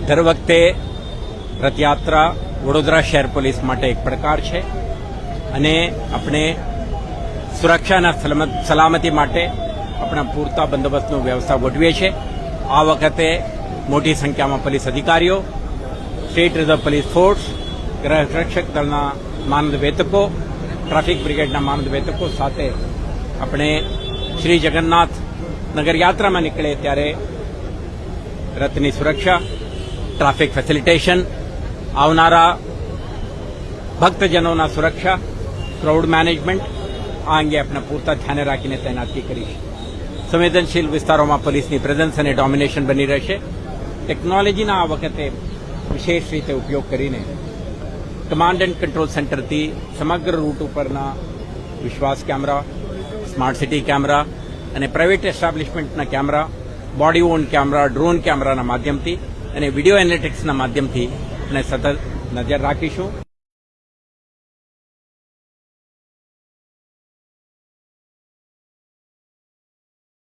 દર વખતે રથયાત્રા વડોદરા શહેર પોલીસ માટે એક પડકાર છે અને આપણે સુરક્ષાના સલામતી માટે આપણા પૂરતા બંદોબસ્તનો વ્યવસ્થા ગોઠવીએ છીએ. આ વખતે મોટી સંખ્યામાં પોલીસ અધિકારીઓ, સ્ટેટ રિઝર્વ પોલીસ ફોર્સ, ગૃહ રક્ષક દળના માનદ વેતકો, ટ્રાફિક બ્રિગેડના માનદ વેતકો સાથે આપણે શ્રી જગન્નાથ નગર યાત્રામાં નીકળે ત્યારે રથની સુરક્ષા, ટ્રાફિક ફેસિલિટેશન, આવનારા ભક્તજનોના સુરક્ષા, ક્રાઉડ મેનેજમેન્ટ આ અંગે આપણે પૂરતા ધ્યાને રાખીને તૈનાતી કરી છે. સંવેદનશીલ વિસ્તારોમાં પોલીસની પ્રેઝન્સ અને ડોમિનેશન બની રહેશે. ટેકનોલોજીના આ વખતે વિશેષ રીતે ઉપયોગ કરીને કમાન્ડ એન્ડ કંટ્રોલ સેન્ટરથી સમગ્ર રૂટ ઉપરના Vishwas camera, smart city camera અને પ્રાઇવેટ એસ્ટાબ્લિશમેન્ટના camera, body on camera, drone કેમેરાના માધ્યમથી અને વિડીયો એનાલિટિક્સના માધ્યમથી આપણે સતત નજર રાખીશું.